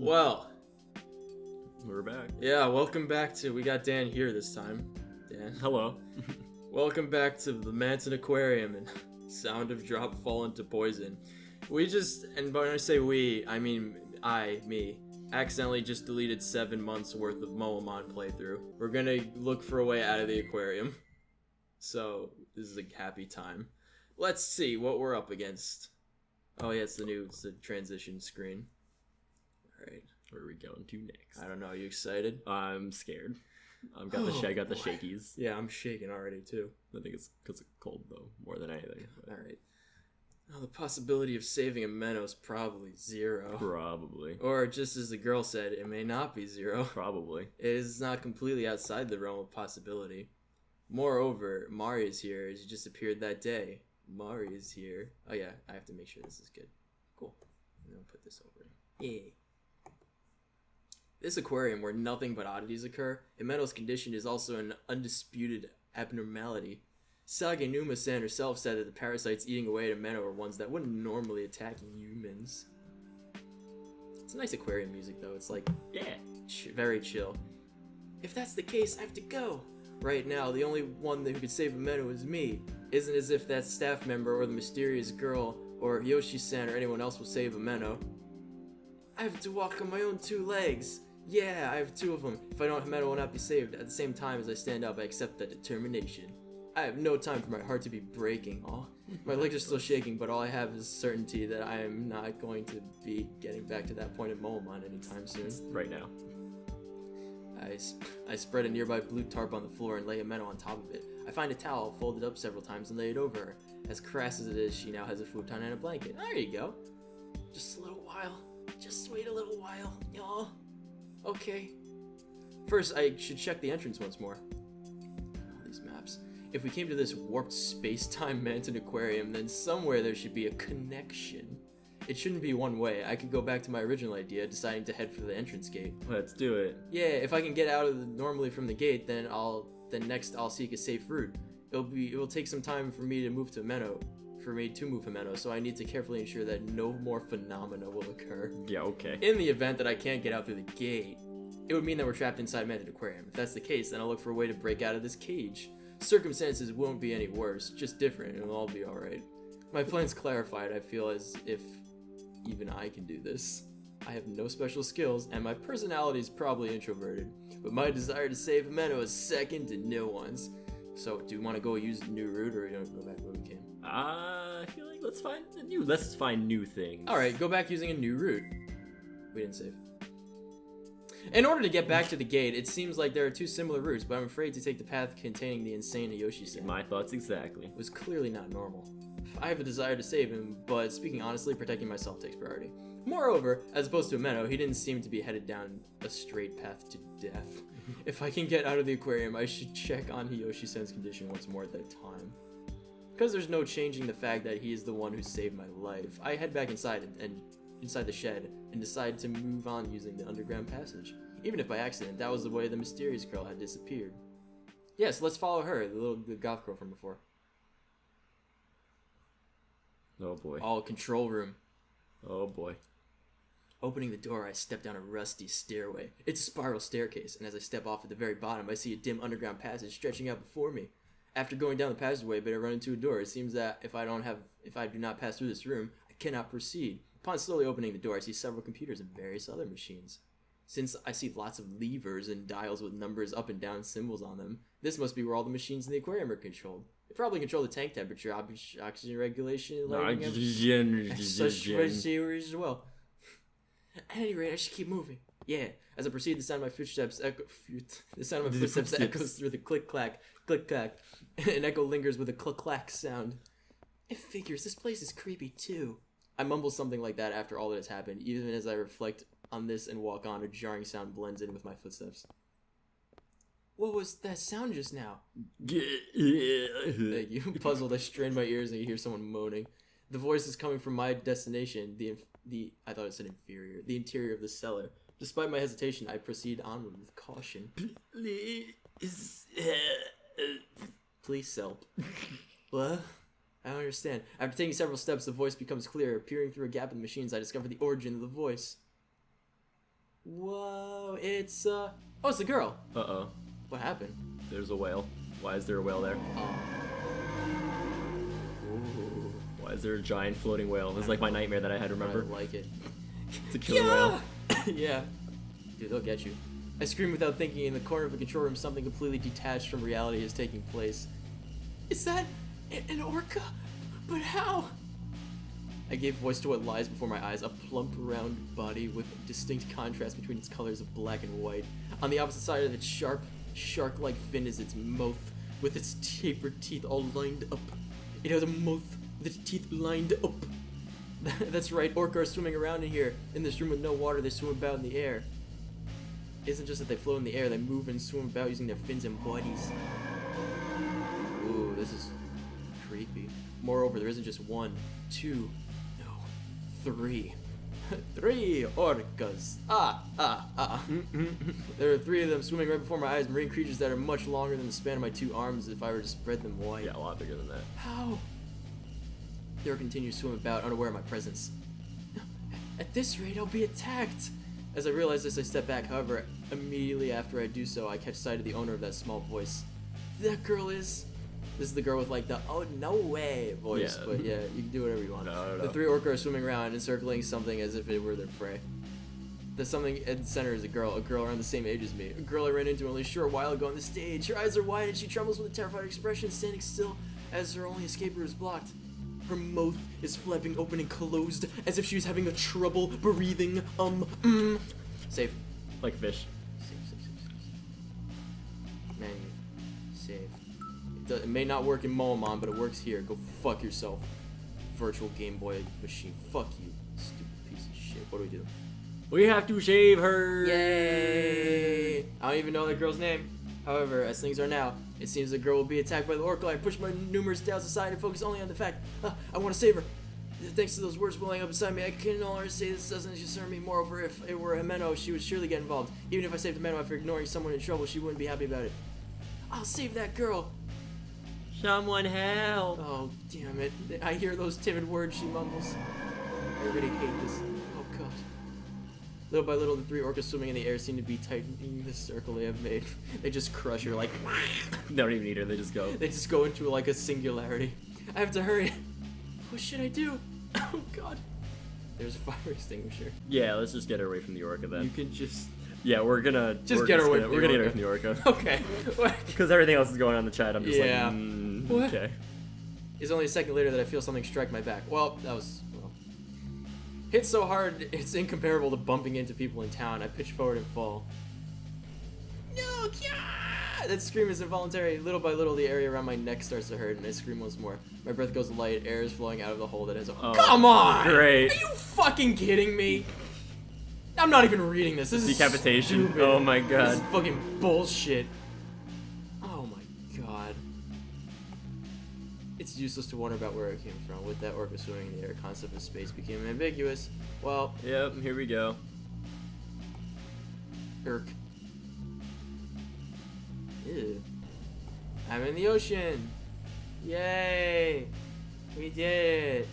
Well, We're back. yeah, welcome back to, we got Dan here this time. Dan. Hello. Welcome back to the Manson Aquarium and Sound of Drop Fall into Poison. We just, and when I say we, I mean me, accidentally just deleted 7 months worth of Moamon playthrough. We're gonna look for a way out of the aquarium. So, this is a happy time. Let's see what we're up against. Oh yeah, it's the transition screen. Alright. Where are we going to next? I don't know, are you excited? I'm scared. I got the shakies. Yeah, I'm shaking already too. I think it's because it's cold though, more than anything. Alright. Oh, the possibility of saving a Menno is probably 0. Probably. Or just as the girl said, it may not be 0. Probably. It is not completely outside the realm of possibility. Moreover, Mari is here as he just appeared that day. Mari is here. Oh yeah, I have to make sure this is good. Cool. I'm gonna put this over. Yay. This aquarium, where nothing but oddities occur, in Menno's condition is also an undisputed abnormality. Saganuma-san herself said that the parasites eating away at Menno are ones that wouldn't normally attack humans. It's nice aquarium music though, it's like, Yeah. very chill. If that's the case, I have to go. Right now, the only one who could save a Menno is me. Isn't as if that staff member or the mysterious girl or Yoshi-san or anyone else will save a Menno. I have to walk on my own 2 legs. Yeah, I have 2 of them. If I don't, Menno will not be saved. At the same time as I stand up, I accept that determination. I have no time for my heart to be breaking. Oh, my legs are still shaking, but all I have is certainty that I am not going to be getting back to that point in Moamon anytime soon. Right now. I spread a nearby blue tarp on the floor and lay a Menno on top of it. I find a towel, fold it up several times, and lay it over her. As crass as it is, she now has a futon and a blanket. There you go. Just a little while. Just wait a little while, y'all. Okay. First, I should check the entrance once more. All these maps. If we came to this warped space-time Manson aquarium, then somewhere there should be a connection. It shouldn't be one way. I could go back to my original idea, deciding to head for the entrance gate. Let's do it. Yeah, if I can get out of normally from the gate, then next I'll seek a safe route. It will take some time for me to move to Menno. So I need to carefully ensure that no more phenomena will occur. Yeah, okay. In the event that I can't get out through the gate, it would mean that we're trapped inside Manson Aquarium. If that's the case, then I'll look for a way to break out of this cage. Circumstances won't be any worse, just different, and it'll all be alright. My plan's clarified. I feel as if even I can do this. I have no special skills, and my personality is probably introverted, but my desire to save Menno is second to no one's. So, do you want to go use the new route, or you don't go back where we came? I feel like let's find new things. Alright, go back using a new route. We didn't save. In order to get back to the gate, it seems like there are 2 similar routes, but I'm afraid to take the path containing the insane Yoshi-san. My thoughts exactly. It was clearly not normal. I have a desire to save him, but speaking honestly, protecting myself takes priority. Moreover, as opposed to a Menno, he didn't seem to be headed down a straight path to death. If I can get out of the aquarium, I should check on Hiyoshi-san's condition once more at that time. Because there's no changing the fact that he is the one who saved my life, I head back inside the shed and decide to move on using the underground passage. Even if by accident, that was the way the mysterious girl had disappeared. Yes, let's follow her, the goth girl from before. Oh boy. Oh, control room. Oh boy. Opening the door, I step down a rusty stairway. It's a spiral staircase, and as I step off at the very bottom, I see a dim underground passage stretching out before me. After going down the passageway a bit, I run into a door. It seems that if I do not pass through this room, I cannot proceed. Upon slowly opening the door, I see several computers and various other machines. Since I see lots of levers and dials with numbers up and down symbols on them, this must be where all the machines in the aquarium are controlled. They probably control the tank temperature, oxygen regulation, lighting, such as well. At any rate, I should keep moving. Yeah. As I proceed, the sound of my footsteps echoes through the click-clack, click-clack. An echo lingers with a click-clack sound. It figures, this place is creepy too. I mumble something like that after all that has happened. Even as I reflect on this and walk on, a jarring sound blends in with my footsteps. What was that sound just now? Thank you. Puzzled, I strain my ears and I hear someone moaning. The voice is coming from my destination, I thought it said inferior, the interior of the cellar. Despite my hesitation, I proceed onward with caution. Please help. What? I don't understand. After taking several steps, the voice becomes clearer. Peering through a gap in the machines, I discover the origin of the voice. Whoa, it's oh, it's the girl. Uh-oh. What happened? There's a whale. Why is there a whale there? Oh. Ooh. Why is there a giant floating whale? It's like my nightmare that I had, remember? I like it. To kill a whale. Yeah. Dude, they'll get you. I scream without thinking. In the corner of the control room, something completely detached from reality is taking place. Is that an orca? But how? I gave voice to what lies before my eyes, a plump, round body with distinct contrast between its colors of black and white. On the opposite side of its sharp, shark-like fin is its mouth, with its tapered teeth all lined up. It has a mouth with its teeth lined up. That's right, orca are swimming around in here. In this room with no water, they swim about in the air. It isn't just that they float in the air, they move and swim about using their fins and bodies. Ooh, this is creepy. Moreover, there isn't just one, two, no, three. 3 orcas. There are 3 of them swimming right before my eyes, marine creatures that are much longer than the span of my 2 arms if I were to spread them wide. Yeah, a lot bigger than that. How? The orca continues to swim about, unaware of my presence. At this rate, I'll be attacked. As I realize this, I step back. However, immediately after I do so, I catch sight of the owner of that small voice. That girl is... This is the girl with like the "oh no way" voice, Yeah. but yeah, you can do whatever you want. No. The 3 orca are swimming around, encircling something as if it were their prey. The something at the center is a girl around the same age as me. A girl I ran into only a short while ago on the stage. Her eyes are wide and she trembles with a terrified expression, standing still as her only escape route is blocked. Her mouth is flapping open and closed as if she was having a trouble breathing. Save. Like fish. Save. Menu. Save. It may not work in Moamon, but it works here. Go fuck yourself. Virtual Game Boy machine. Fuck you, stupid piece of shit. What do we do? We have to save her! Yay! I don't even know that girl's name. However, as things are now, it seems the girl will be attacked by the orca. I push my numerous doubts aside and focus only on the fact I want to save her. Thanks to those words welling up beside me, I can no longer say this doesn't concern me. Moreover, if it were Himeno, she would surely get involved. Even if I saved Himeno after ignoring someone in trouble, she wouldn't be happy about it. I'll save that girl. Someone help! Oh, damn it. I hear those timid words she mumbles. I really hate this. Oh, God. Little by little, the 3 orcas swimming in the air seem to be tightening the circle they have made. They just crush her like... They don't even need her, they just go. They just go into like a singularity. I have to hurry. What should I do? Oh, God. There's a fire extinguisher. Yeah, let's just get her away from the orca then. You can just... Yeah, we're gonna get her away from the orca. Okay. Because everything else is going on in the chat, I'm just Yeah. What? Okay. It's only a second later that I feel something strike my back. Well, that was... Well. Hit so hard, it's incomparable to bumping into people in town. I pitch forward and fall. No, Kya! That scream is involuntary. Little by little, the area around my neck starts to hurt, and I scream once more. My breath goes light, air is flowing out of the hole that has a... Oh, come on! Great. Are you fucking kidding me? I'm not even reading this. This is decapitation. stupid. Oh my This god. is fucking bullshit. Oh my god. It's useless to wonder about where I came from. With that orca swimming in the air, concept of space became ambiguous. Well, Yep, here we go. irk. Ew. I'm in the ocean. Yay! We did it.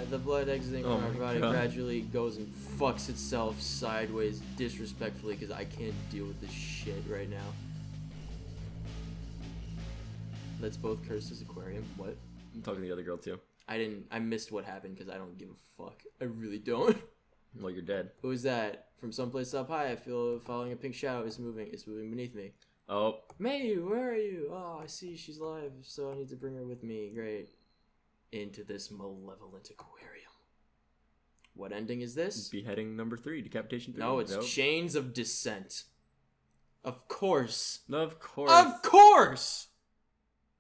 The blood exiting Oh from our my body God. gradually goes and fucks itself sideways disrespectfully because I can't deal with this shit right now. Let's both curse this aquarium. What? I'm talking to the other girl too. I missed what happened because I don't give a fuck. I really don't. Well, you're dead. Who is that? From someplace up high, I feel following a pink shadow is moving. It's moving beneath me. Oh. Mayu, where are you? Oh, I see she's alive, so I need to bring her with me. Great. Into this malevolent aquarium. What ending is this? Beheading number 3, decapitation 3. No, it's Nope. Chains of Descent. Of course. Of course. Of course!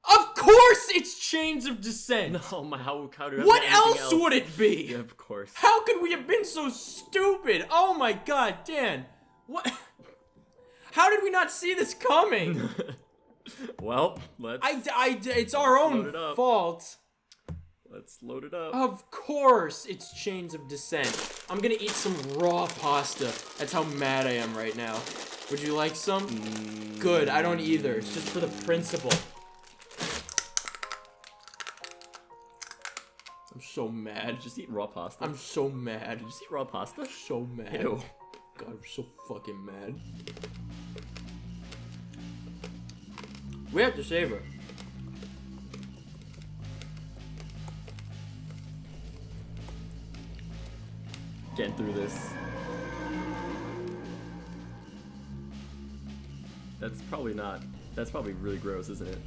Of course it's Chains of Descent! No, how do What else would it be? Yeah, of course. How could we have been so stupid? Oh my god, Dan. What? How did we not see this coming? Well, let's It's our Load own it up. fault. let's load it up. Of course it's Chains of Descent. I'm gonna eat some raw pasta. That's how mad I am right now. Would you like some? Good, I don't either. It's just for the principle. I'm so mad. Just eat raw pasta. I'm so mad. Just eat raw pasta. So mad. Ew. so fucking mad. We have to save her. Getting through this. That's probably not. That's probably really gross, isn't it?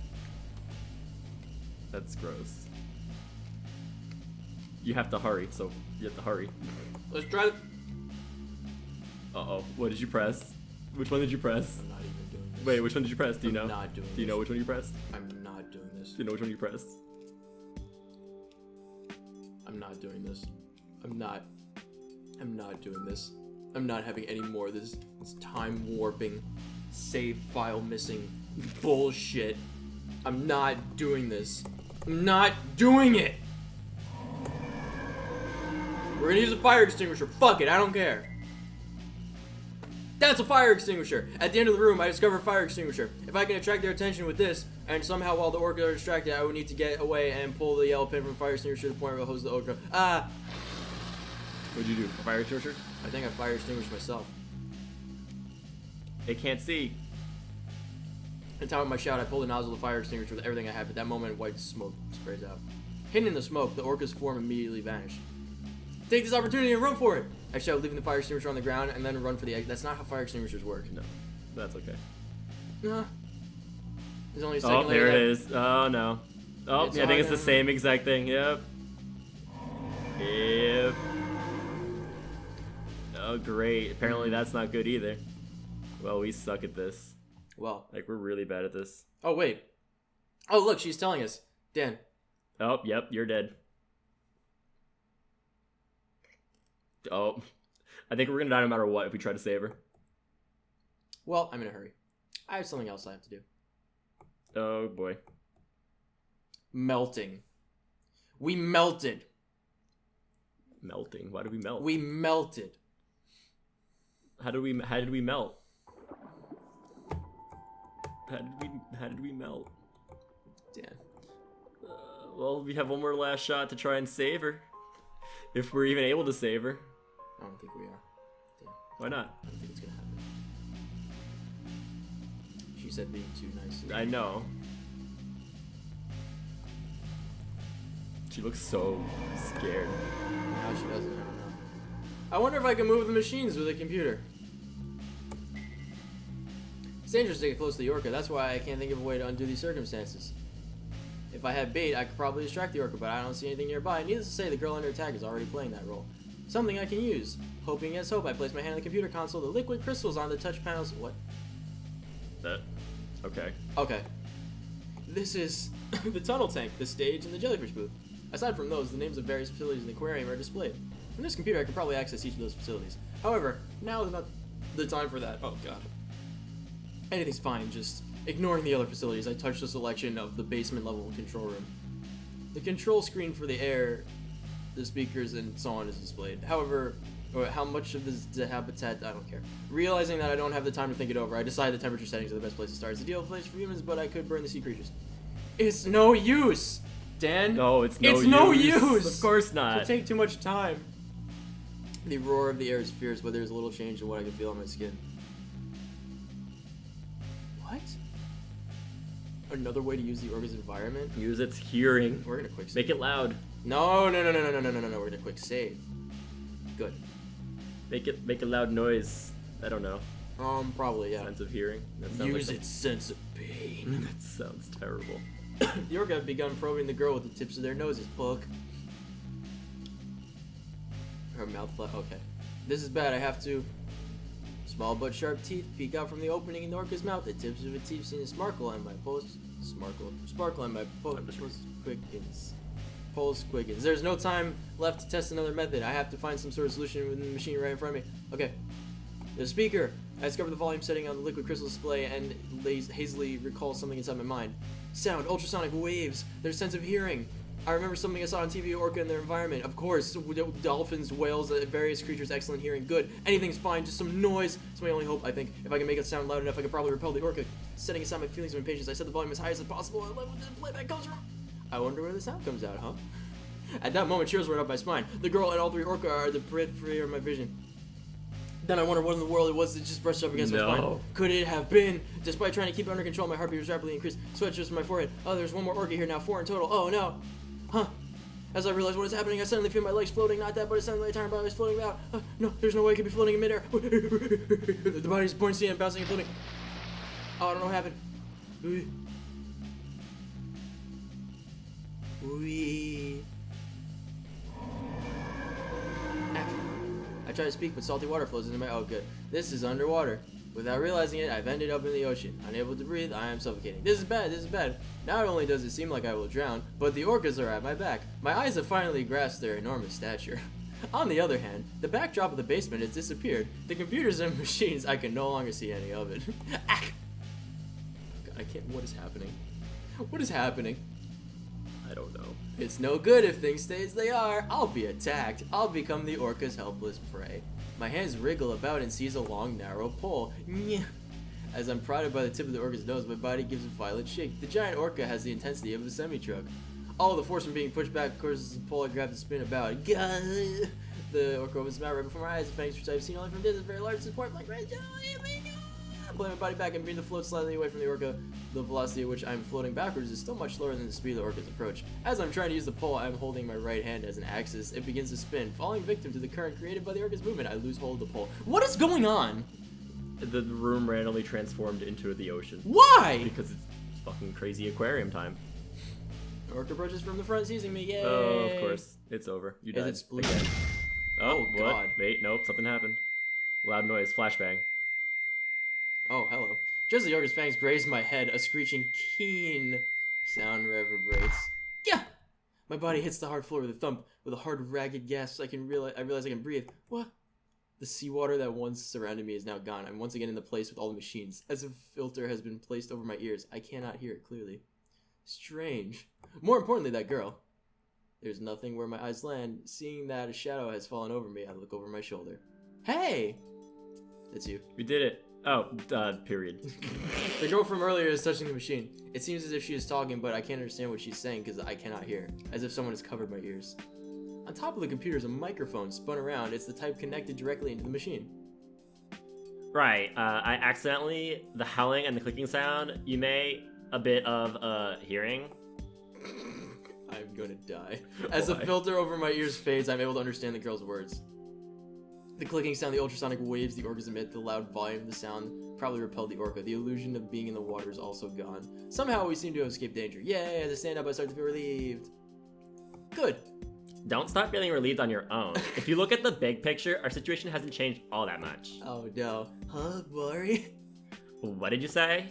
That's gross. You have to hurry, so you have to hurry. Let's try it. Uh-oh. What did you press? Which one did you press? I'm not even doing this. Wait, which one did you press? Do you know? I'm not doing this. Do you know which one you pressed? I'm not doing this. Do you know which one you pressed? I'm not doing this. I'm not doing this. I'm not having any more of this time warping, save file missing bullshit. I'm not doing this. I'm not doing it! We're gonna use a fire extinguisher. Fuck it, I don't care. That's a fire extinguisher. At the end of the room, I discover a fire extinguisher. If I can attract their attention with this, and somehow while the orca are distracted, I would need to get away and pull the yellow pin from the fire extinguisher to the point where it hoses the orca. Ah! What'd you do? A fire extinguisher? I think I fire extinguished myself. They can't see. At the time of my shout, I pull the nozzle of the fire extinguisher with everything I have. At that moment, white smoke sprays out. Hidden in the smoke, the orca's form immediately vanished. Take this opportunity and run for it! I shout, leaving the fire extinguisher on the ground, and then run for the exit. That's not how fire extinguishers work. No, that's okay. There's only a second Oh, later there it that- is. Oh, no. Oh, It's yeah, I think on it's the now. same exact thing. Yep. Yep. Oh, great. Apparently that's not good either. Well, we suck at this. Well. Like, we're really bad at this. Oh, wait. Oh, look, she's telling us. Dan. Oh, yep, you're dead. Oh. I think we're gonna die no matter what if we try to save her. Well, I'm in a hurry. I have something else I have to do. Oh, boy. Melting. We melted. Melting. Why did we melt? We melted. How did we melt? How did we melt? Dan. Well, we have one more last shot to try and save her. If we're even able to save her. I don't think we are. Dan. Why not? I don't think it's gonna happen. She said being too nice. I know. She looks so scared. Now she doesn't. I don't know. I wonder if I can move the machines with a computer. It's dangerous to get close to the orca. That's why I can't think of a way to undo these circumstances. If I had bait, I could probably distract the orca, but I don't see anything nearby. Needless to say, the girl under attack is already playing that role. Something I can use. Hoping against hope, I place my hand on the computer console. The liquid crystals on the touch panels. What? That. Okay. Okay. This is the tunnel tank, the stage, and the jellyfish booth. Aside from those, the names of various facilities in the aquarium are displayed. From this computer, I can probably access each of those facilities. However, now is not the time for that. Oh god. Anything's fine, just ignoring the other facilities. I touch the selection of the basement level control room. The control screen for the air, the speakers, and so on is displayed. However, how much of this the habitat, I don't care. Realizing that I don't have the time to think it over, I decide the temperature settings are the best place to start. It's a deal place for humans, but I could burn the sea creatures. It's no use, Dan. No, it's no use. It's no use. Of course It not. would take too much time. The roar of the air is fierce, but there's a little change in what I can feel on my skin. What? Another way to use the orca's environment? Use its hearing. We're gonna quick save. Make it loud. No. We're gonna quick save. Good. Make a loud noise. I don't know. Probably, yeah. Sense of hearing. That sounds Use like its sense of pain. That sounds terrible. The orca have begun probing the girl with the tips of their noses. Book. Her mouth flat. Okay. This is bad. I have to. Small but sharp teeth peek out from the opening in the orca's mouth. The tips of its teeth seem to sparkle, and my pulse quickens. Pulse quickens. There's no time left to test another method. I have to find some sort of solution within the machine right in front of me. Okay. The speaker. I discover the volume setting on the liquid crystal display and hazily recall something inside my mind. Sound, ultrasonic waves, their sense of hearing. I remember something I saw on TV, orca and their environment. Of course, dolphins, whales, various creatures, excellent hearing, good. Anything's fine, just some noise. It's my only hope, I think. If I can make it sound loud enough, I could probably repel the orca. Setting aside my feelings of impatience, I set the volume as high as possible and let the playback comes from. I wonder where the sound comes out, huh? At that moment, chills run up my spine. The girl and all three orca are the periphery of my vision. Then I wonder what in the world it was that just brushed up against my spine. Could it have been? Despite trying to keep it under control, my heartbeat was rapidly increased. Sweat drips from my forehead. Oh, there's one more orca here now, 4 in total. Oh no. Huh. As I realize what is happening, I suddenly feel my legs floating. Not that, but it's suddenly my entire body is floating out. No, there's no way I could be floating in midair. The body's buoyancy and bouncing and floating. Oh, I don't know what happened. Wee. I try to speak, but salty water flows into my. Oh, good. This is underwater. Without realizing it, I've ended up in the ocean. Unable to breathe, I am suffocating. This is bad, this is bad. Not only does it seem like I will drown, but the orcas are at my back. My eyes have finally grasped their enormous stature. On the other hand, the backdrop of the basement has disappeared. The computers and machines, I can no longer see any of it. God, I can't. What is happening? What is happening? I don't know. It's no good if things stay as they are. I'll be attacked. I'll become the orca's helpless prey. My hands wriggle about and seize a long, narrow pole. As I'm prodded by the tip of the orca's nose, my body gives a violent shake. The giant orca has the intensity of a semi-truck. All the force from being pushed back causes the pole I grab to spin about. God. The orca opens its mouth right before my eyes. The fangs, which I've seen only from distance, very large support. Like, right down. I pull my body back and begin to float slightly away from the orca. The velocity at which I'm floating backwards is still much slower than the speed of the orca's approach. As I'm trying to use the pole, I'm holding my right hand as an axis. It begins to spin. Falling victim to the current created by the orca's movement, I lose hold of the pole. What is going on? The room randomly transformed into the ocean. Why? Because it's fucking crazy aquarium time. Orca approaches from the front, seizing me. Yay! Oh, of course. It's over. You died. It's blue. Again. Oh, what? God. Wait, nope, something happened. Loud noise, flashbang. Oh, hello. Just as the orca's fangs graze my head, a screeching, keen sound reverberates. Yeah! My body hits the hard floor with a thump. With a hard, ragged gasp, I realize I can breathe. What? The seawater that once surrounded me is now gone. I'm once again in the place with all the machines. As if a filter has been placed over my ears, I cannot hear it clearly. Strange. More importantly, that girl. There's nothing where my eyes land. Seeing that a shadow has fallen over me, I look over my shoulder. Hey! That's you. We did it. Oh, period. The girl from earlier is touching the machine. It seems as if she is talking, but I can't understand what she's saying because I cannot hear. As if someone has covered my ears. On top of the computer is a microphone spun around. It's the type connected directly into the machine. Right, I accidentally, the howling and the clicking sound, you may a bit of, hearing. I'm gonna die. As the filter over my ears fades, I'm able to understand the girl's words. The clicking sound, the ultrasonic waves the orcas emit, the loud volume of the sound probably repelled the orca. The illusion of being in the water is also gone. Somehow we seem to have escaped danger. Yay, as I stand up, I start to feel relieved. Good. Don't stop feeling relieved on your own. If you look at the big picture, our situation hasn't changed all that much. Oh no. Huh, Mari? What did you say?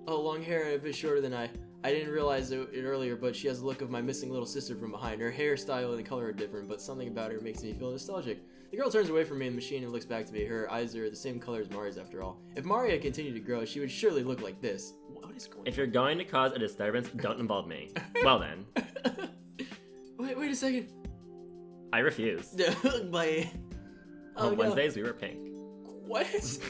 Oh, long hair and a bit shorter than I didn't realize it earlier, but she has the look of my missing little sister from behind. Her hairstyle and the color are different, but something about her makes me feel nostalgic. The girl turns away from me in the machine and looks back to me. Her eyes are the same color as Mari's after all. If Mari had continued to grow, she would surely look like this. What is going on? If you're going to cause a disturbance, don't involve me. Well then. Wait a second. I refuse. Bye. Oh, On Wednesdays, we were pink. What? Sorry.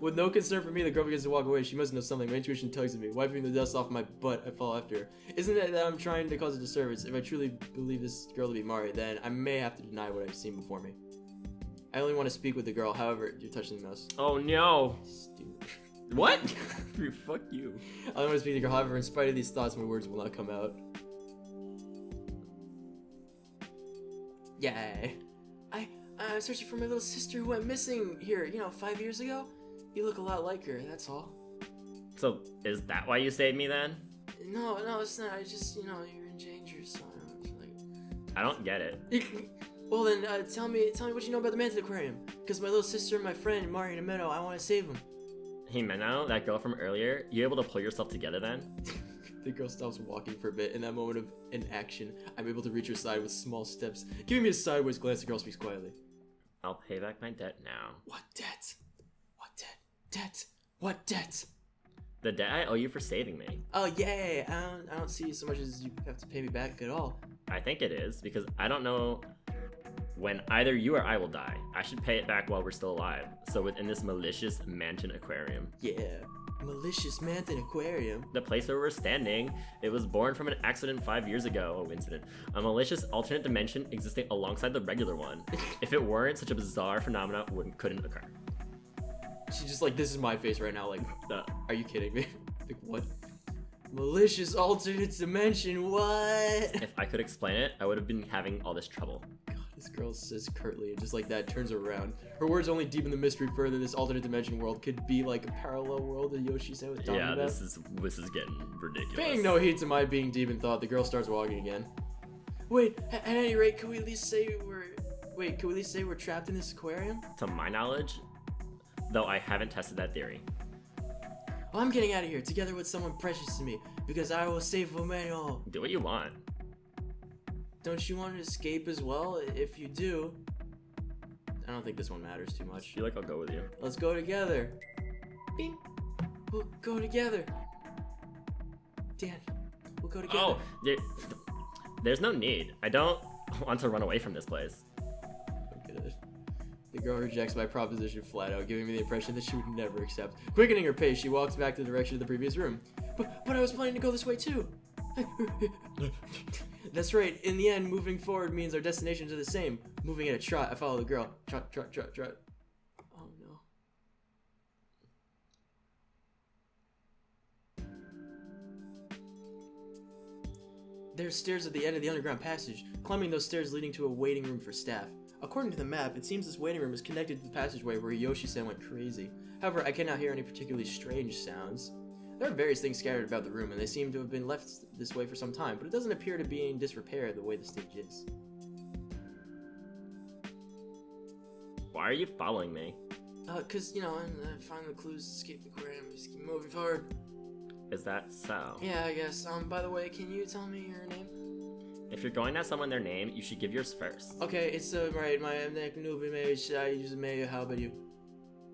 With no concern for me, the girl begins to walk away. She must know something. My intuition tugs at me. Wiping the dust off my butt, I fall after her. Isn't it that I'm trying to cause a disturbance? If I truly believe this girl to be Mari, then I may have to deny what I've seen before me. I only want to speak with the girl. However, you're touching the mouse. Oh no. Stupid. What? Fuck you. I only want to speak to the girl. However, in spite of these thoughts, my words will not come out. Yay. I'm searching for my little sister who went missing here, 5 years ago. You look a lot like her, that's all. So, is that why you saved me then? No, it's not. I just, you're in danger, so I don't get it. Well then, tell me what you know about the Mantis Aquarium. Because my little sister and my friend, Mari and Meadow, I want to save them. Hey Menno, that girl from earlier, you able to pull yourself together then? The girl stops walking for a bit. In that moment of inaction, I'm able to reach her side with small steps. Giving me a sideways glance, the girl speaks quietly. I'll pay back my debt now. What debt? What debt? Debt? What debt? The debt I owe you for saving me. Oh yay! I don't see so much as you have to pay me back at all. I think it is, because I don't know... When either you or I will die, I should pay it back while we're still alive. So within this malicious mansion aquarium. Yeah, malicious Manton Aquarium. The place where we're standing, it was born from an accident 5 years ago. Oh, incident. A malicious alternate dimension existing alongside the regular one. If it weren't, such a bizarre phenomena couldn't occur. She's just like, this is my face right now. Like, are you kidding me? Like, what? Malicious alternate dimension, what? If I could explain it, I would have been having all this trouble. God, this girl says curtly, and just like that, turns around. Her words only deepen the mystery further. This alternate dimension world could be like a parallel world that Yoshi-san was talking about. This is getting ridiculous. Paying no heed to my being deep in thought, the girl starts walking again. Wait, at any rate, could we at least say we're trapped in this aquarium? To my knowledge, though I haven't tested that theory. Well, I'm getting out of here, together with someone precious to me, because I will save Romeo. Do what you want. Don't you want to escape as well? If you do... I don't think this one matters too I much. feel like I'll go with you. Let's go together. Bing. We'll go together. Dan, we'll go together. Oh, there's no need. I don't want to run away from this place. Good. The girl rejects my proposition flat out, giving me the impression that she would never accept. Quickening her pace, she walks back to the direction of the previous room. But I was planning to go this way too. That's right. In the end, moving forward means our destinations are the same. Moving at a trot, I follow the girl. Trot, trot, trot, trot. Oh no. There's stairs at the end of the underground passage, climbing those stairs leading to a waiting room for staff. According to the map, it seems this waiting room is connected to the passageway where Yoshi-san went crazy. However, I cannot hear any particularly strange sounds. There are various things scattered about the room, and they seem to have been left this way for some time, but it doesn't appear to be in disrepair the way the stage is. Why are you following me? Cause, you know, I find the clues to escape the aquarium, just keep moving forward. Is that so? Yeah, I guess. By the way, can you tell me your name? If you're going to ask someone their name, you should give yours first. Okay, it's, right, my name, how about you?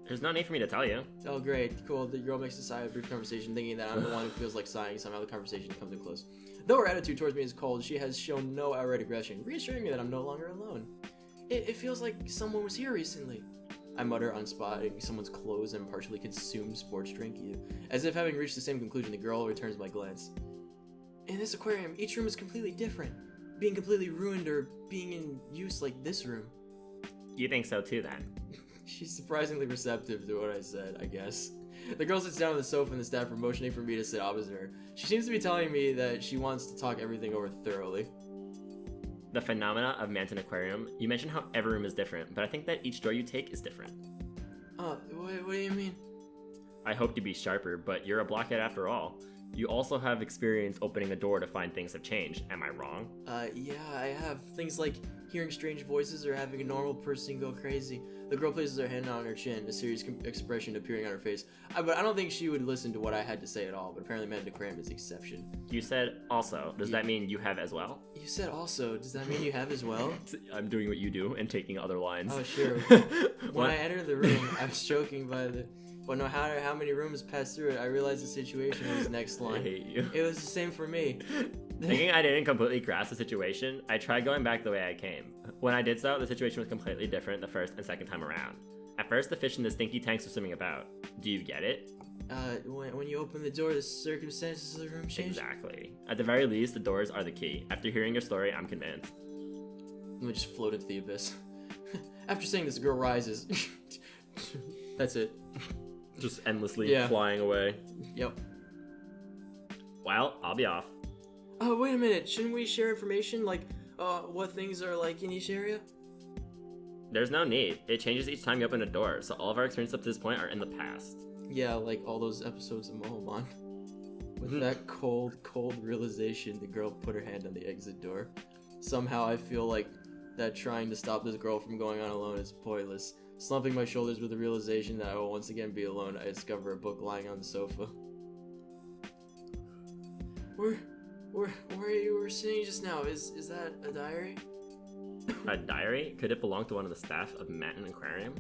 There's no need for me to tell you. Oh, great. Cool. The girl makes a sigh of brief conversation, thinking that I'm the one who feels like sighing. Somehow the conversation comes to a close. Though her attitude towards me is cold, she has shown no outright aggression, reassuring me that I'm no longer alone. It feels like someone was here recently. I mutter on spotting someone's clothes and partially consumed sports drink. As if having reached the same conclusion, the girl returns my glance. In this aquarium, each room is completely different, being completely ruined or being in use like this room. You think so too, then? She's surprisingly receptive to what I said, I guess. The girl sits down on the sofa and the staff are motioning for me to sit opposite her. She seems to be telling me that she wants to talk everything over thoroughly. The phenomena of Manton Aquarium, you mentioned how every room is different, but I think that each door you take is different. What do you mean? I hope to be sharper, but you're a blockhead after all. You also have experience opening a door to find things have changed. Am I wrong? Yeah, I have. Things like hearing strange voices or having a normal person go crazy. The girl places her hand on her chin, a serious expression appearing on her face. But I don't think she would listen to what I had to say at all, but apparently Manton Aquarium is the exception. You said also. Does that mean you have as well? You said also. Does that mean you have as well? I'm doing what you do and taking other lines. Oh, sure. When I entered the room, I was choking by the... But no matter how many rooms passed through it, I realized the situation was next line. I hate you. It was the same for me. Thinking I didn't completely grasp the situation, I tried going back the way I came. When I did so, the situation was completely different the first and second time around. At first, the fish in the stinky tanks were swimming about. Do you get it? When you open the door, the circumstances of the room change? Exactly. At the very least, the doors are the key. After hearing your story, I'm convinced. Let me just float into the abyss. After saying this, the girl rises. That's it. Just endlessly flying away. Yep. Well, I'll be off. Oh, wait a minute. Shouldn't we share information? Like, what things are like in each area? There's no need. It changes each time you open a door, so all of our experiences up to this point are in the past. Yeah, like all those episodes of Mohomon. With that cold realization, the girl put her hand on the exit door. Somehow I feel like that trying to stop this girl from going on alone is pointless. Slumping my shoulders with the realization that I will once again be alone, I discover a book lying on the sofa. Where you were sitting just now, is that a diary? A diary? Could it belong to one of the staff of Manton Aquarium?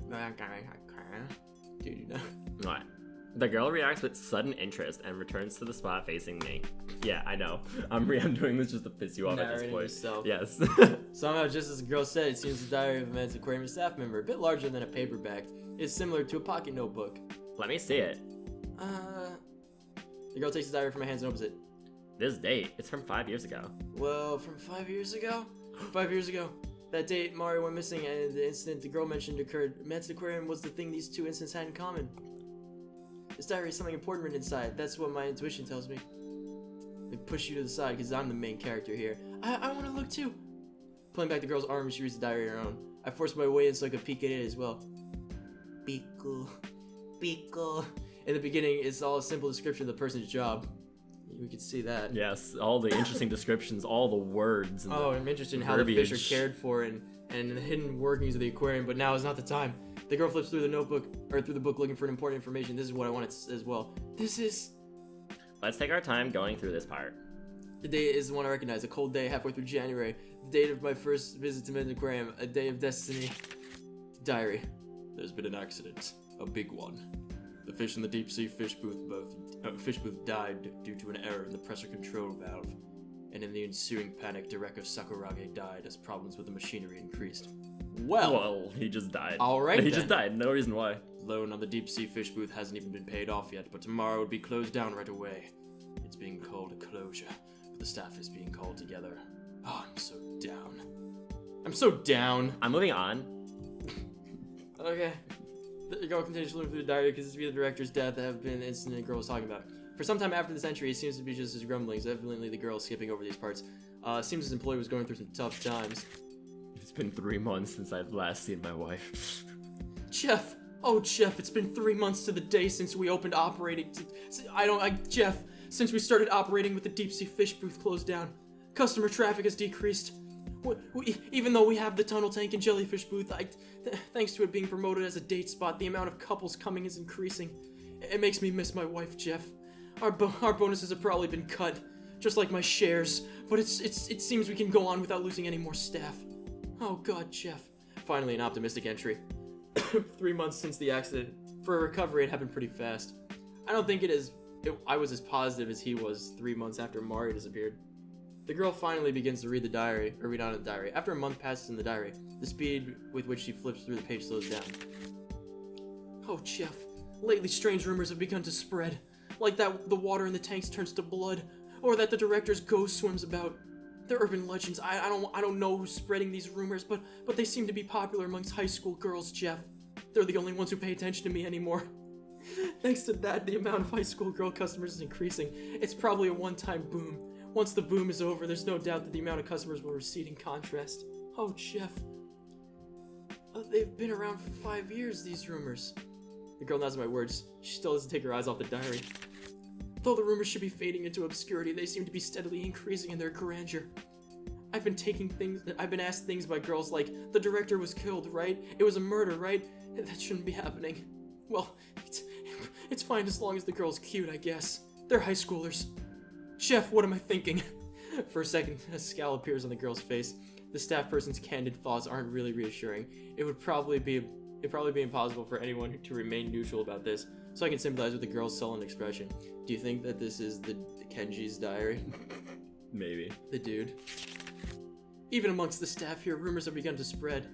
Dude, you know. What? The girl reacts with sudden interest and returns to the spot facing me. Yeah, I know. I'm doing this just to piss you off at this Narrating point. yourself. Yes. Somehow, just as the girl said, it seems the diary of a men's aquarium staff member, a bit larger than a paperback, is similar to a pocket notebook. Let me see it. The girl takes the diary from my hands and opens it. This date, it's from 5 years ago. Well, from 5 years ago? 5 years ago. That date, Mario went missing, and the incident the girl mentioned occurred. Men's aquarium was the thing these two incidents had in common. This diary has something important written inside. That's what my intuition tells me. They push you to the side because I'm the main character here. I want to look too. Pulling back the girl's arm, she reads the diary on her own. I forced my way in so I could peek at it as well. Pico. Pico. In the beginning, it's all a simple description of the person's job. We could see that. Yes, all the interesting descriptions, all the words. And I'm interested in how the fish are cared for and the hidden workings of the aquarium, but now is not the time. The girl flips through the book looking for important information. This is what I wanted as well. Let's take our time going through this part. The day is the one I recognize, a cold day halfway through January. The date of my first visit to Men's Aquarium, a day of destiny. Diary. There's been an accident, a big one. The fish in the deep sea fish booth died due to an error in the pressure control valve. And in the ensuing panic, Derek Sakurage died as problems with the machinery increased. Well, he just died. Alright He just died, no reason why. Loan on the deep sea fish booth hasn't even been paid off yet, but tomorrow it will be closed down right away. It's being called a closure, but the staff is being called together. Oh, I'm so down. I'm so down. I'm moving on. Okay. The girl continues to look through the diary because it's the director's death that have been the incident the girl was talking about. For some time after this entry, it seems to be just his grumblings. Evidently, the girl is skipping over these parts. Seems his employee was going through some tough times. It's been 3 months since I've last seen my wife. Jeff! Oh, Jeff, it's been 3 months to the day since we opened operating. Jeff, since we started operating with the deep sea fish booth closed down. Customer traffic has decreased. Even though we have the tunnel tank and jellyfish booth, thanks to it being promoted as a date spot, the amount of couples coming is increasing. It makes me miss my wife, Jeff. Our bonuses have probably been cut, just like my shares, but it seems we can go on without losing any more staff. Oh God, Jeff. Finally, an optimistic entry. 3 months since the accident. For a recovery, it happened pretty fast. I don't think I was as positive as he was 3 months after Mario disappeared. The girl finally begins to read on the diary. After a month passes in the diary, the speed with which she flips through the page slows down. Oh, Jeff. Lately, strange rumors have begun to spread. Like that the water in the tanks turns to blood, or that the director's ghost swims about. They're urban legends. I don't know who's spreading these rumors, but they seem to be popular amongst high school girls, Jeff. They're the only ones who pay attention to me anymore. Thanks to that, the amount of high school girl customers is increasing. It's probably a one-time boom. Once the boom is over, there's no doubt that the amount of customers will recede in contrast. Oh, Jeff. They've been around for 5 years, these rumors. The girl nods at my words. She still doesn't take her eyes off the diary. Though the rumors should be fading into obscurity, they seem to be steadily increasing in their grandeur. I've been asked things by girls like, the director was killed, right? It was a murder, right? That shouldn't be happening. Well, it's fine as long as the girl's cute, I guess. They're high schoolers. Jeff, what am I thinking? For a second, a scowl appears on the girl's face. The staff person's candid thoughts aren't really reassuring. It'd probably be impossible for anyone to remain neutral about this, so I can sympathize with the girl's sullen expression. Do you think that this is the Kenji's diary? Maybe. The dude. Even amongst the staff here, rumors have begun to spread.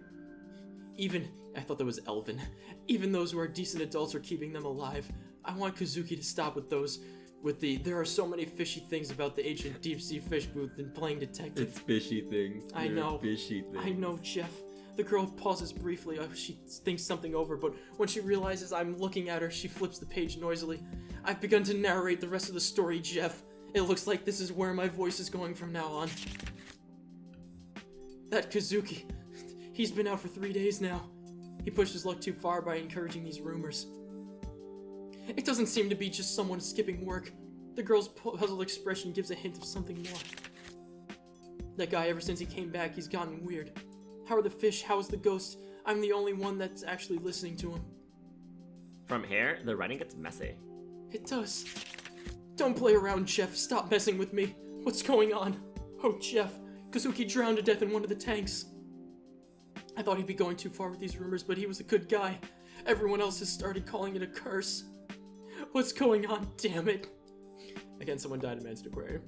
I thought that was Elvin. Even those who are decent adults are keeping them alive. I want Kazuki to stop with those. There are so many fishy things about the ancient deep sea fish booth and playing detective. It's fishy things. I know. Fishy things. I know, Jeff. The girl pauses briefly. She thinks something over, but when she realizes I'm looking at her, she flips the page noisily. I've begun to narrate the rest of the story, Jeff. It looks like this is where my voice is going from now on. That Kazuki, he's been out for 3 days now. He pushed his luck too far by encouraging these rumors. It doesn't seem to be just someone skipping work. The girl's puzzled expression gives a hint of something more. That guy, ever since he came back, he's gotten weird. How are the fish? How is the ghost? I'm the only one that's actually listening to him. From here, the writing gets messy. It does. Don't play around, Jeff. Stop messing with me. What's going on? Oh, Jeff. Kazuki drowned to death in one of the tanks. I thought he'd be going too far with these rumors, but he was a good guy. Everyone else has started calling it a curse. What's going on, damn it? Again, someone died in Man's Aquarium.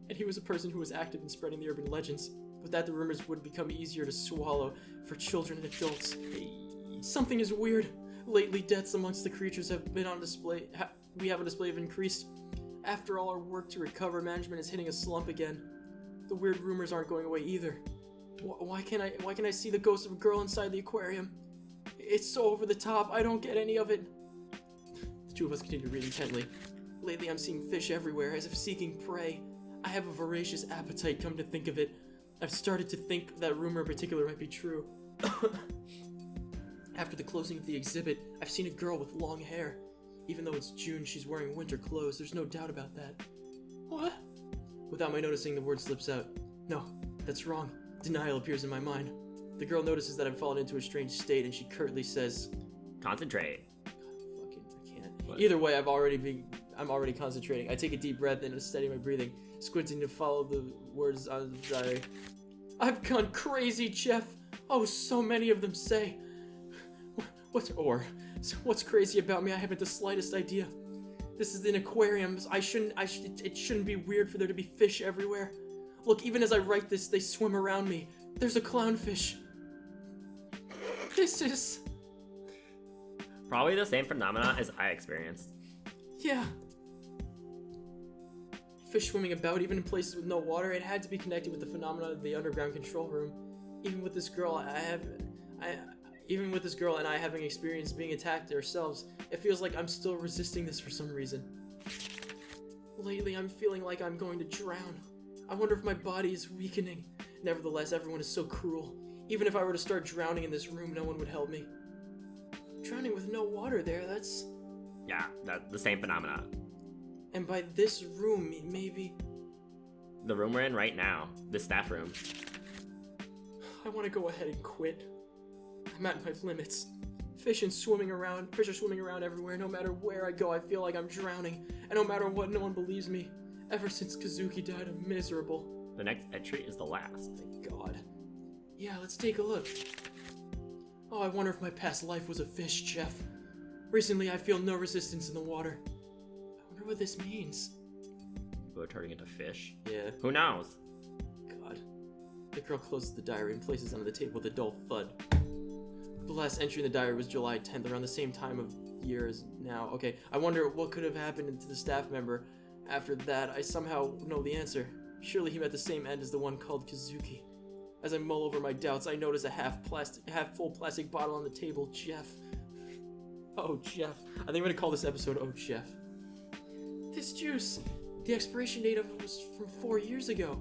And he was a person who was active in spreading the urban legends. With that, the rumors would become easier to swallow for children and adults. Something is weird. Lately, deaths amongst the creatures have been on display. We have a display of increased. After all our work to recover, management is hitting a slump again. The weird rumors aren't going away either. Why can't I see the ghost of a girl inside the aquarium? It's so over the top. I don't get any of it. The two of us continue to read intently. Lately, I'm seeing fish everywhere, as if seeking prey. I have a voracious appetite, come to think of it. I've started to think that rumor in particular might be true. After the closing of the exhibit, I've seen a girl with long hair. Even though it's June, she's wearing winter clothes. There's no doubt about that. What? Without my noticing, the word slips out. No, that's wrong. Denial appears in my mind. The girl notices that I've fallen into a strange state, and she curtly says, Concentrate. I can't. What? Either way, I'm already concentrating. I take a deep breath and steady my breathing, squinting to follow the words on the diary. I've gone crazy, Jeff. Oh, so many of them say. What's crazy about me? I haven't the slightest idea. This is an aquarium. It shouldn't be weird for there to be fish everywhere. Look, even as I write this, they swim around me. There's a clownfish. This is... Probably the same phenomena as I experienced. Yeah. Fish swimming about, even in places with no water. It had to be connected with the phenomena of the underground control room. Even with this girl and I having experienced being attacked ourselves, it feels like I'm still resisting this for some reason. Lately, I'm feeling like I'm going to drown. I wonder if my body is weakening. Nevertheless, everyone is so cruel. Even if I were to start drowning in this room, no one would help me. Drowning with no water there, that's... Yeah, that's the same phenomena. And by this room, maybe... The room we're in right now, the staff room. I want to go ahead and quit. I'm at my limits. Fish are swimming around everywhere. No matter where I go, I feel like I'm drowning. And no matter what, no one believes me. Ever since Kazuki died, I'm miserable. The next entry is the last. Thank God. Yeah, let's take a look. Oh, I wonder if my past life was a fish, Jeff. Recently, I feel no resistance in the water. I wonder what this means. People are turning into fish? Yeah. Who knows? God. The girl closes the diary and places it on the table with a dull thud. The last entry in the diary was July 10th, around the same time of year as now. Okay, I wonder what could have happened to the staff member. After that, I somehow know the answer. Surely he met the same end as the one called Kazuki. As I mull over my doubts, I notice a half-full plastic bottle on the table. Jeff. Oh, Jeff. I think I'm gonna call this episode Oh, Jeff. This juice. The expiration date of it was from 4 years ago.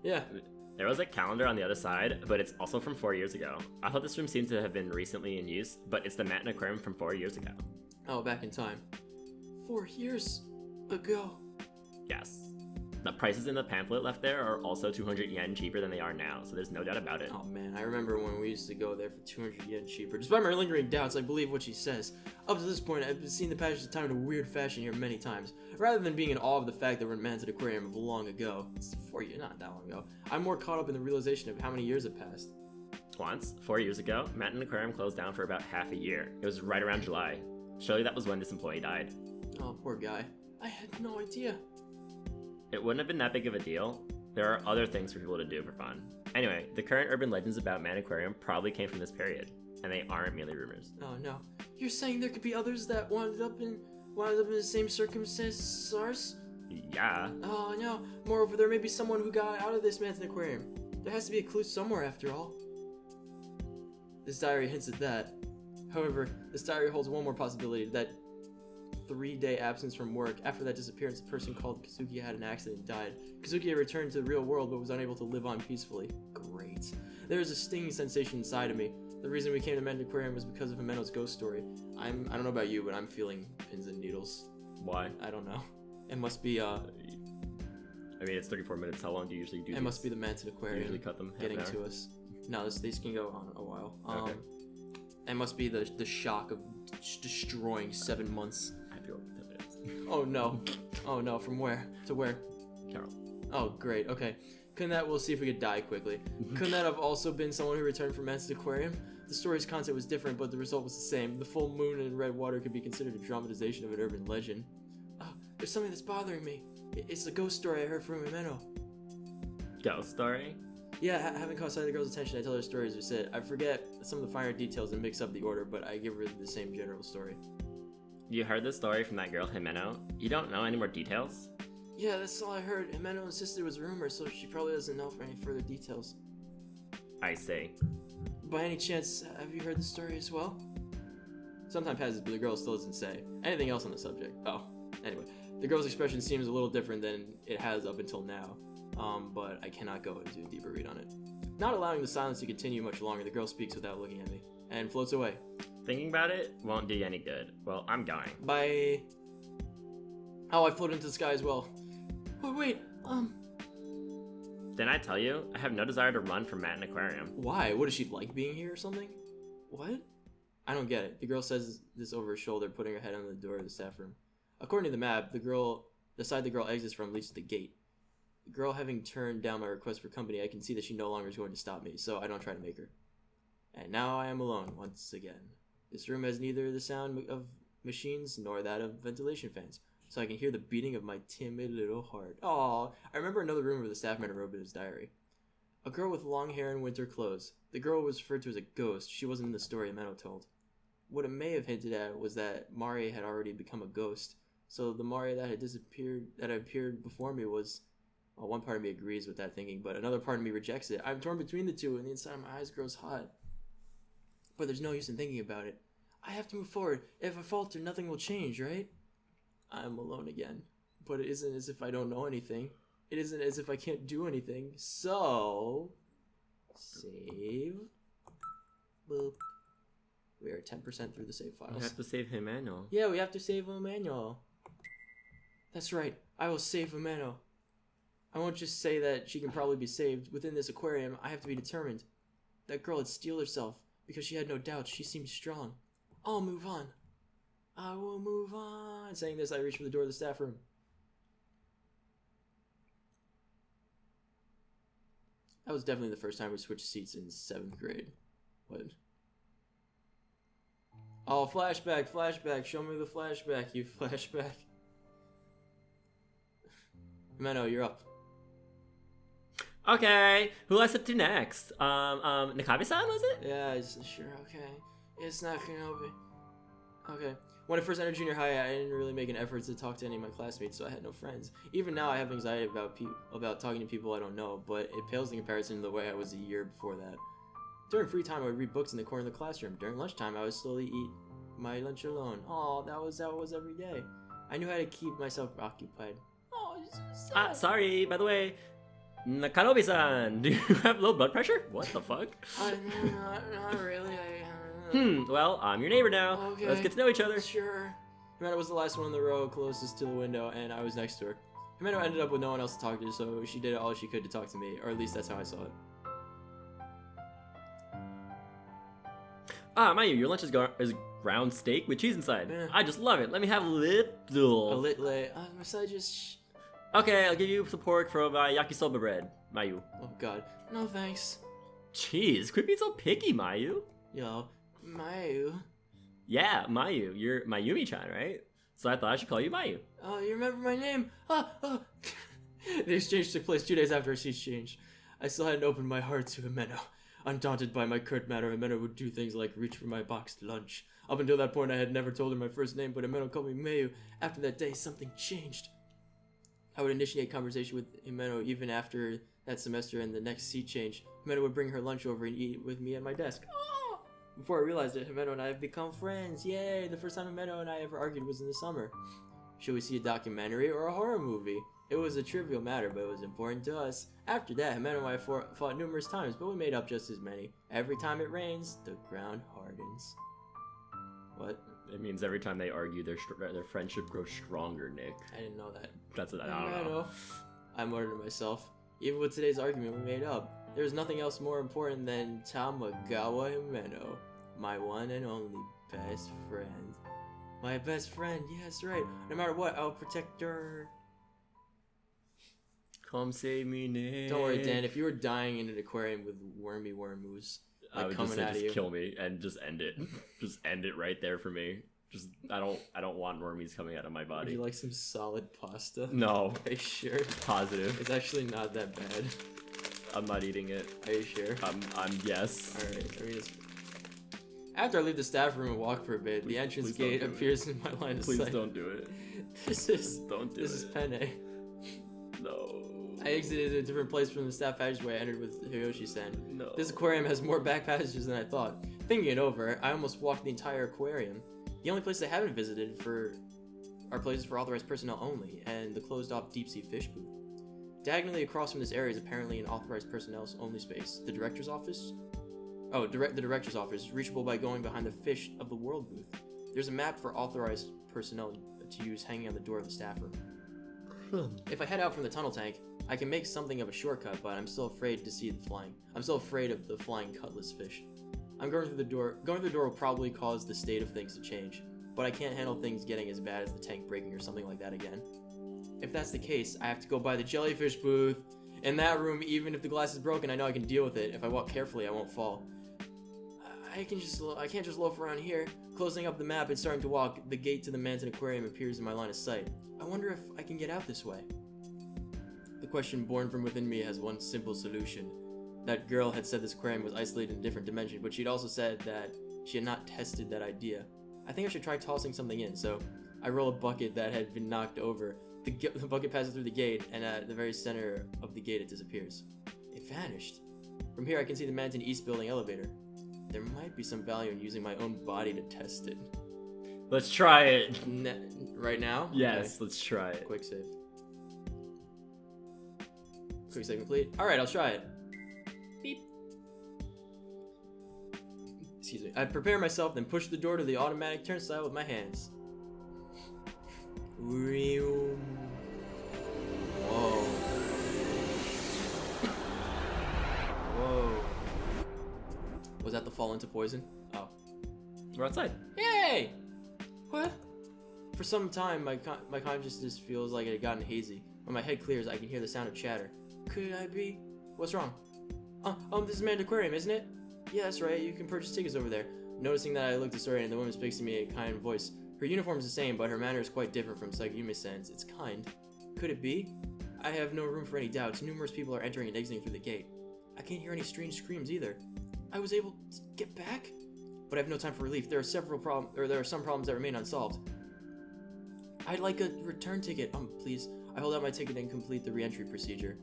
Yeah. There was a calendar on the other side, but it's also from 4 years ago. I thought this room seemed to have been recently in use, but it's the Manton Aquarium from 4 years ago. Oh, back in time. 4 years ago. Yes. The prices in the pamphlet left there are also 200 yen cheaper than they are now, so there's no doubt about it. Oh man, I remember when we used to go there for 200 yen cheaper. Despite my lingering doubts, I believe what she says. Up to this point, I've seen the passage of time in a weird fashion here many times. Rather than being in awe of the fact that we're in Man's Aquarium of long ago, it's 4 years, not that long ago, I'm more caught up in the realization of how many years have passed. Once, 4 years ago, Manton Aquarium closed down for about half a year. It was right around July. Surely that was when this employee died. Oh, poor guy. I had no idea. It wouldn't have been that big of a deal. There are other things for people to do for fun. Anyway, the current urban legends about Man Aquarium probably came from this period, and they aren't merely rumors. Oh no. You're saying there could be others that wound up in the same circumstances as ours? Yeah. Oh no. Moreover, there may be someone who got out of this Man's Aquarium. There has to be a clue somewhere after all. This diary hints at that. However, this diary holds one more possibility, that 3-day absence from work. After that disappearance, the person called Kazuki had an accident and died. Kazuki had returned to the real world but was unable to live on peacefully. Great. There is a stinging sensation inside of me. The reason we came to Man's Aquarium was because of Himeno's ghost story. I don't know about you, but I'm feeling pins and needles. Why? I don't know. It must be I mean, it's 34 minutes. How long do you usually do It these? must be the Man's Aquarium usually cut them half getting an hour? to us. No, these can go on a while. Okay. It must be the shock of destroying 7 months. I have to go over 10 minutes. Oh no. Oh no, from where? To where? Carol. Oh, great. Okay. Couldn't that, we'll see if we could die quickly. Couldn't that have also been someone who returned from Man's aquarium? The story's concept was different, but the result was the same. The full moon and red water could be considered a dramatization of an urban legend. Oh, there's something that's bothering me. It's a ghost story I heard from Himeno. Ghost story? Yeah, having caught sight of the girl's attention, I tell her stories are said. I forget some of the finer details and mix up the order, but I give her the same general story. You heard the story from that girl Himeno? You don't know any more details? Yeah, that's all I heard. Himeno insisted it was a rumor, so she probably doesn't know for any further details. I see. By any chance, have you heard the story as well? Some time passes, but the girl still doesn't say anything else on the subject. Oh, anyway. The girl's expression seems a little different than it has up until now, but I cannot go into a deeper read on it. Not allowing the silence to continue much longer, the girl speaks without looking at me, and floats away. Thinking about it won't do you any good. Well, I'm going. Bye. Oh, I float into the sky as well. Oh, wait, Didn't I tell you? I have no desire to run from Matt Aquarium. Why? What, does she like being here or something? What? I don't get it. The girl says this over her shoulder, putting her head on the door of the staff room. According to the map, the side the girl exits from leads to the gate. The girl having turned down my request for company, I can see that she no longer is going to stop me, so I don't try to make her. And now I am alone once again. This room has neither the sound of machines nor that of ventilation fans, so I can hear the beating of my timid little heart. Aww, I remember another room where the staff man wrote in his diary. A girl with long hair and winter clothes. The girl was referred to as a ghost. She wasn't in the story Ameno told. What it may have hinted at was that Mari had already become a ghost. So the Mari that had appeared before me was... Well, one part of me agrees with that thinking, but another part of me rejects it. I'm torn between the two, and the inside of my eyes grows hot. But there's no use in thinking about it. I have to move forward. If I falter, nothing will change, right? I'm alone again. But it isn't as if I don't know anything. It isn't as if I can't do anything. So... Save. Boop. We are 10% through the save files. You have to save Himeno. Yeah, we have to save Emmanuel. That's right. I will save Himeno. I won't just say that she can probably be saved. Within this aquarium, I have to be determined. That girl had steeled herself because she had no doubts. She seemed strong. I'll move on. I will move on. Saying this, I reach for the door of the staff room. That was definitely the first time we switched seats in 7th grade. What? Oh, flashback, flashback. Show me the flashback, you flashback. Meno, you're up. Okay, who let's up to next? Nakabe-san, was it? Yeah, sure, okay. It's not Kenobi. Okay. When I first entered junior high, I didn't really make an effort to talk to any of my classmates, so I had no friends. Even now, I have anxiety about talking to people I don't know, but it pales in comparison to the way I was a year before that. During free time, I would read books in the corner of the classroom. During lunchtime, I would slowly eat my lunch alone. Oh, that was every day. I knew how to keep myself occupied. Oh, it's so sad. Sorry, by the way, Nakanobi-san, do you have low blood pressure? What the fuck? Not really. Well, I'm your neighbor now. Okay. Let's get to know each other. Sure. Himeno was the last one in the row closest to the window, and I was next to her. Himeno ended up with no one else to talk to, so she did all she could to talk to me, or at least that's how I saw it. Ah, Mayu, your lunch is ground steak with cheese inside. Yeah. I just love it. Let me have a little. A lit lay. Must just... Okay, I'll give you some pork from yakisoba bread, Mayu. Oh god. No thanks. Jeez, quit being so picky, Mayu. Yo, Mayu. Yeah, Mayu. You're Mayumi-chan, right? So I thought I should call you Mayu. Oh, you remember my name? The exchange took place 2 days after our seats changed. I still hadn't opened my heart to Himeno. Undaunted by my curt manner, Himeno would do things like reach for my boxed lunch. Up until that point, I had never told her my first name, but Himeno called me Mayu. After that day, something changed. I would initiate conversation with Himeno even after that semester and the next seat change. Himeno would bring her lunch over and eat with me at my desk. Oh! Before I realized it, Himeno and I have become friends. Yay! The first time Himeno and I ever argued was in the summer. Should we see a documentary or a horror movie? It was a trivial matter, but it was important to us. After that, Himeno and I fought numerous times, but we made up just as many. Every time it rains, the ground hardens. What? It means every time they argue, their friendship grows stronger, Nick. I didn't know that. That's what I don't know. I murdered myself. Even with today's argument we made up, there was nothing else more important than Tamagawa Himeno, my one and only best friend. My best friend, yes, right. No matter what, I'll protect her. Come save me, Nick. Don't worry, Dan. If you were dying in an aquarium with wormy wormos I would coming just say, out of just you, kill me and just end it. Just end it right there for me. Just I don't want wormies coming out of my would body. you like some solid pasta? No. Are you sure? Positive. It's actually not that bad. I'm not eating it. Are you sure? I'm yes. All right. I mean, after I leave the staff room and walk for a bit, the entrance gate appears in my line of sight. Please don't do it. This is This is Penne. No. I exited a different place from the staff passageway I entered with Hiroshi-san. No. This aquarium has more back passages than I thought. Thinking it over, I almost walked the entire aquarium. The only places I haven't visited are places for authorized personnel only, and the closed-off deep-sea fish booth. Diagonally across from this area is apparently an authorized personnel's only space. The director's office? Oh, the director's office, reachable by going behind the Fish of the World booth. There's a map for authorized personnel to use hanging on the door of the staff room. If I head out from the tunnel tank, I can make something of a shortcut, but I'm still afraid to see the flying. I'm still afraid of the flying cutlass fish. I'm going through the door. Going through the door will probably cause the state of things to change, but I can't handle things getting as bad as the tank breaking or something like that again. If that's the case, I have to go by the jellyfish booth. In that room, even if the glass is broken, I know I can deal with it. If I walk carefully, I won't fall. I can't just loaf around here. Closing up the map and starting to walk, the gate to the Manton Aquarium appears in my line of sight. I wonder if I can get out this way. The question born from within me has one simple solution. That girl had said this aquarium was isolated in a different dimension, but she'd also said that she had not tested that idea. I think I should try tossing something in, so I roll a bucket that had been knocked over. The bucket passes through the gate, and at the very center of the gate it disappears. It vanished. From here I can see the Manton East building elevator. There might be some value in using my own body to test it. Let's try it. Right now? Yes, Okay. let's try it. Quick save. Quick save complete. Alright, I'll try it. Beep. Excuse me. I prepare myself, then push the door to the automatic turnstile with my hands. Whoa. Whoa. Was that the fall into poison? Oh. We're outside. Yay! What? For some time, my consciousness feels like it had gotten hazy. When my head clears, I can hear the sound of chatter. Could I be? What's wrong? This is Manton Aquarium, isn't it? Yeah, that's right. You can purchase tickets over there. Noticing that I look disoriented, the woman speaks to me in a kind voice. Her uniform is the same, but her manner is quite different from Sayume-san's. It's kind. Could it be? I have no room for any doubts. Numerous people are entering and exiting through the gate. I can't hear any strange screams either. I was able to get back, but I have no time for relief. There are some problems that remain unsolved. I'd like a return ticket. Please. I hold out my ticket and complete the re-entry procedure.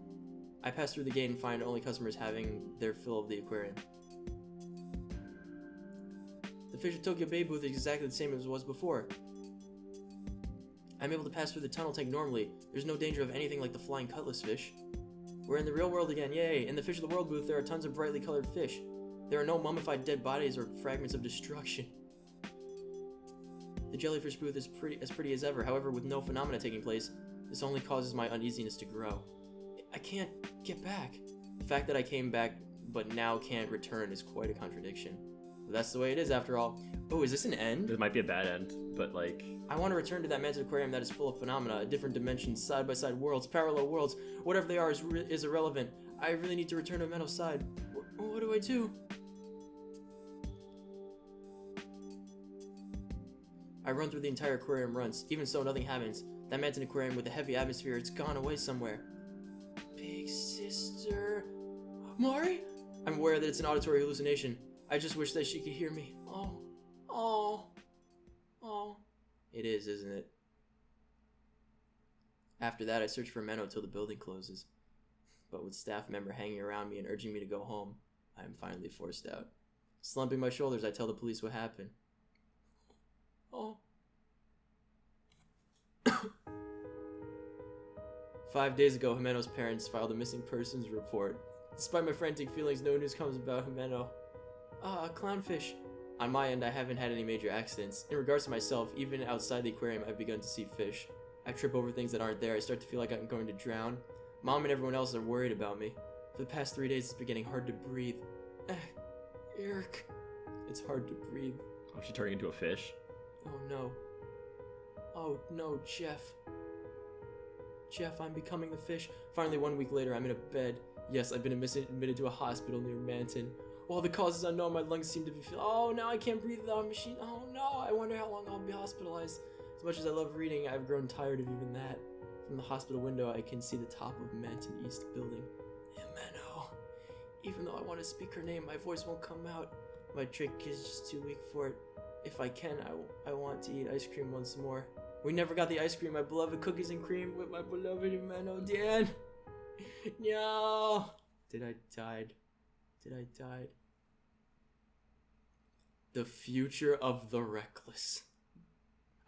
I pass through the gate and find only customers having their fill of the aquarium. The Fish of Tokyo Bay booth is exactly the same as it was before. I'm able to pass through the tunnel tank normally. There's no danger of anything like the flying cutlass fish. We're in the real world again, yay! In the Fish of the World booth, there are tons of brightly colored fish. There are no mummified dead bodies or fragments of destruction. The jellyfish booth is as pretty as ever, however, with no phenomena taking place, this only causes my uneasiness to grow. I can't get back. The fact that I came back but now can't return is quite a contradiction. But that's the way it is after all. Oh, is this an end? It might be a bad end, but like... I want to return to that Manton Aquarium that is full of phenomena, different dimensions, side-by-side worlds, parallel worlds. Whatever they are is irrelevant. I really need to return to Menno's side. What do I do? I run through the entire aquarium once. Even so, nothing happens. That Manton Aquarium with a heavy atmosphere, it's gone away somewhere. Big sister... Mari? I'm aware that it's an auditory hallucination. I just wish that she could hear me. Oh. It is, isn't it? After that, I search for Menno till the building closes. But with staff member hanging around me and urging me to go home, I am finally forced out. Slumping my shoulders, I tell the police what happened. Oh. 5 days ago, Himeno's parents filed a missing persons report. Despite my frantic feelings, no news comes about Himeno. A clownfish. On my end, I haven't had any major accidents. In regards to myself, even outside the aquarium, I've begun to see fish. I trip over things that aren't there. I start to feel like I'm going to drown. Mom and everyone else are worried about me. For the past 3 days, it's been getting hard to breathe. Irk. It's hard to breathe. Oh, she's turning into a fish? Oh no. Oh no, Jeff. Jeff, I'm becoming the fish. Finally, 1 week later, I'm in a bed. Yes, I've been admitted to a hospital near Manton. While the cause is unknown, my lungs seem to be oh, now I can't breathe without a machine. Oh no, I wonder how long I'll be hospitalized. As much as I love reading, I've grown tired of even that. From the hospital window, I can see the top of Manton East building. Jimeno. Even though I want to speak her name, my voice won't come out. My trick is just too weak for it. If I can, I want to eat ice cream once more. We never got the ice cream, my beloved cookies and cream with my beloved Jimeno. Dan! No! Did I die? The future of the reckless.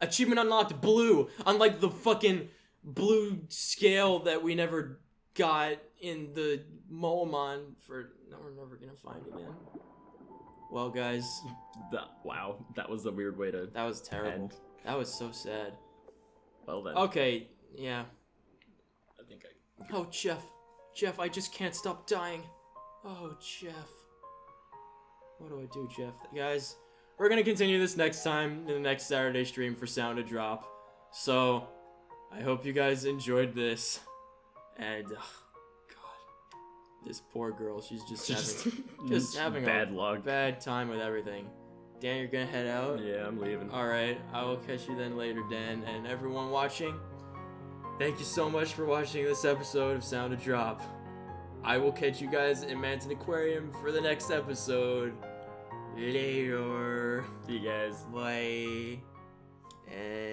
Achievement unlocked, blue! Unlike the fucking blue scale that we never got in the Moamon for... No, we're never gonna find again. Well, guys. Wow, that was a weird way to... That was terrible. end. That was so sad. Well then. Okay, yeah. I think Oh, Jeff, I just can't stop dying. Oh, Jeff. What do I do, Jeff? Guys, we're gonna continue this next time in the next Saturday stream for Sound to Drop. So, I hope you guys enjoyed this. And, God, this poor girl, she's just having bad a luck. bad time with everything. Dan, you're gonna head out? Yeah, I'm leaving. Alright, I will catch you then later, Dan. And everyone watching, thank you so much for watching this episode of Sound to Drop. I will catch you guys in Manton Aquarium for the next episode. Later. See you guys. Bye. And